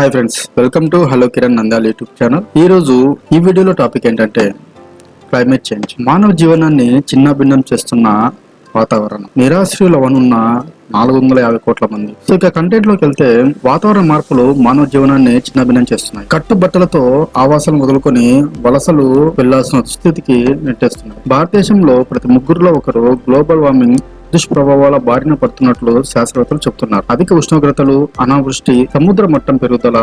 Hi friends, welcome to hello Kiran Nandyal YouTube channel. ఈ వీడియోలో topic ఏంటంటే క్లైమేట్ చేంజ్. మానవ జీవనాన్ని చిన్నాభిన్నం చేస్తున్న వాతావరణం. నిరాశ్రయులు అవనున్న 450 కోట్ల మంది. సో ఇక కంటెంట్ లోకి వెళ్తే, వాతావరణ మార్పులు మానవ జీవనాన్ని చిన్నాభిన్నం చేస్తున్నాయి. కట్టుబట్టలతో ఆవాసాలు మొదలుకొని వలసలు వెళ్లాల్సిన స్థితికి నెట్టేస్తున్నాయి. భారతదేశంలో ప్రతి ముగ్గురులో ఒకరు గ్లోబల్ వార్మింగ్ దుష్ప్రభావాల బారిన పడుతున్నట్లు శాస్త్రవేత్తలు చెబుతున్నారు. అధిక ఉష్ణోగ్రతలు, అనావృష్టి, సముద్ర మట్టం పెరుగుదల,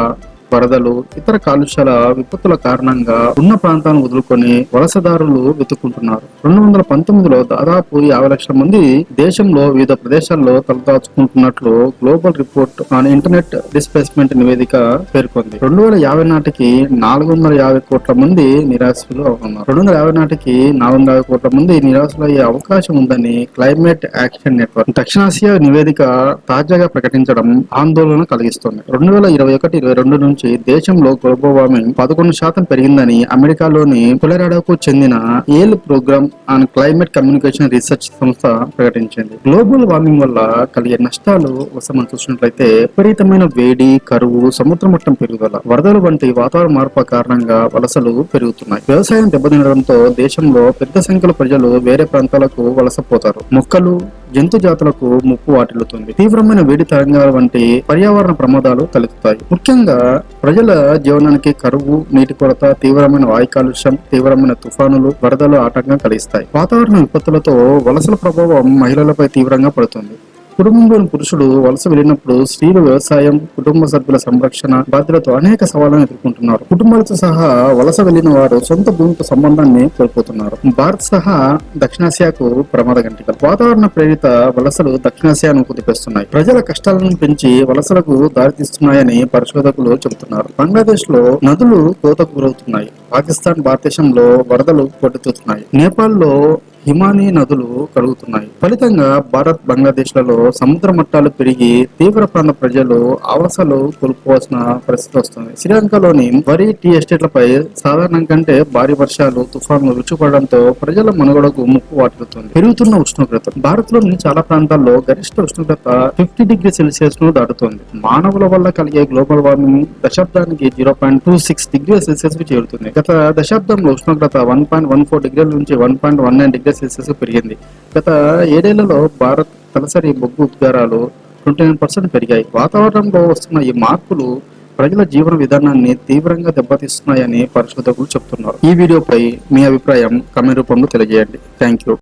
వరదలు, ఇతర కాలుష్యాల విపత్తుల కారణంగా ఉన్న ప్రాంతాలను వదులుకొని వలసదారులు వెతుక్కుంటున్నారు. 2019లో దాదాపు 50 లక్షల మంది దేశంలో వివిధ ప్రదేశాల్లో తలదాచుకుంటున్నట్లు global report on internet displacement నివేదిక పేర్కొంది. 2050 నాటికి 450 కోట్ల మంది నిరాశ్రులు అవుతున్నారు. 2050 నాటికి 450 కోట్ల మంది నిరాశులు అయ్యే అవకాశం ఉందని క్లైమేట్ యాక్షన్ నెట్వర్క్ దక్షిణాసియా నివేదిక తాజాగా ప్రకటించడం ఆందోళన కలిగిస్తోంది. 2021-22 నుంచి దేశంలో గ్లోబల్ వార్మింగ్ 11% పెరిగిందని అమెరికాలోని కొలరాడోకు చెందిన Yale program on climate communication research సంస్థ ప్రకటించింది. గ్లోబల్ వార్మింగ్ వల్ల కలిగే నష్టాలు మనం చూసినట్లయితే విపరీతమైన వేడి, కరువు, సముద్ర మట్టం పెరుగుదల, వరదలు వంటి వాతావరణ మార్పు కారణంగా వలసలు పెరుగుతున్నాయి. వ్యవసాయం దెబ్బతినడంతో దేశంలో పెద్ద సంఖ్యలో ప్రజలు వేరే ప్రాంతాలకు వలసపోతారు. మొక్కలు, జంతు జాతులకు ముప్పు వాటిల్లుతుంది. తీవ్రమైన వేడి తరంగాల వంటి పర్యావరణ ప్రమాదాలు తలెత్తుతాయి. ముఖ్యంగా ప్రజల జీవనానికి కరువు, నీటి కొరత, తీవ్రమైన వాయు కాలుష్యం, తీవ్రమైన తుఫానులు, వరదలు ఆటంకం కలిగిస్తాయి. వాతావరణ విపత్తులతో వలసల ప్రభావం మహిళలపై తీవ్రంగా పడుతుంది. కుటుంబంలోని పురుషుడు వలస వెళ్ళినప్పుడు స్త్రీలు వ్యవసాయం, కుటుంబ సభ్యుల సంరక్షణ బాధ్యతలతో అనేక సవాళ్లను ఎదుర్కొంటున్నారు. కుటుంబాలతో సహా వలస వెళ్లిన వారు సొంత భూమితో సంబంధాన్ని కోల్పోతున్నారు. భారత్ సహా దక్షిణాసియాకు ప్రమాద గంటికలు. వాతావరణ ప్రేరిత వలసలు దక్షిణాసియాను కుదిపేస్తున్నాయి. ప్రజల కష్టాలను పెంచి వలసలకు దారితీస్తున్నాయని పరిశోధకులు చెబుతున్నారు. బంగ్లాదేశ్ లో నదులు కోతకు గురవుతున్నాయి. పాకిస్తాన్, భారతదేశంలో వరదలు పొట్టెత్తుతున్నాయి. నేపాల్ లో హిమానీ నదులు కలుగుతున్నాయి. ఫలితంగా భారత్, బంగ్లాదేశ్ లలో సముద్ర మట్టాలు పెరిగి తీవ్ర ప్రాంత ప్రజలు ఆవాసాలు కోల్పోవాల్సిన పరిస్థితి వస్తుంది. శ్రీలంకలోని వరి, టీ ఎస్టేట్లపై సాధారణం కంటే భారీ వర్షాలు, తుఫాన్లు విరుచుపడడంతో ప్రజల మనుగడకు ముప్పు వాటిల్లుతుంది. పెరుగుతున్న ఉష్ణోగ్రత. భారత్ లోని చాలా ప్రాంతాల్లో గరిష్ట ఉష్ణోగ్రత 50 డిగ్రీ సెల్సియస్ ను దాటుతోంది. మానవుల వల్ల కలిగే గ్లోబల్ వార్మింగ్ దశాబ్దానికి 0.26 డిగ్రీ సెల్సియస్ కు చేరుతుంది. గత దశాబ్దంలో ఉష్ణోగ్రత 1.14 డిగ్రీల నుంచి 1.19 డిగ్రీ సెల్సియస్ పెరిగింది. గత 7 ఏళ్లలో భారత్ తలసరి బొగ్గు ఉద్గారాలు 29% పెరిగాయి. వాతావరణంలో వస్తున్న ఈ మార్పులు ప్రజల జీవన విధానాన్ని తీవ్రంగా దెబ్బతీస్తున్నాయని పరిశోధకులు చెబుతున్నారు. ఈ వీడియోపై మీ అభిప్రాయం కామెంట్ రూపంలో తెలియజేయండి. Thank you.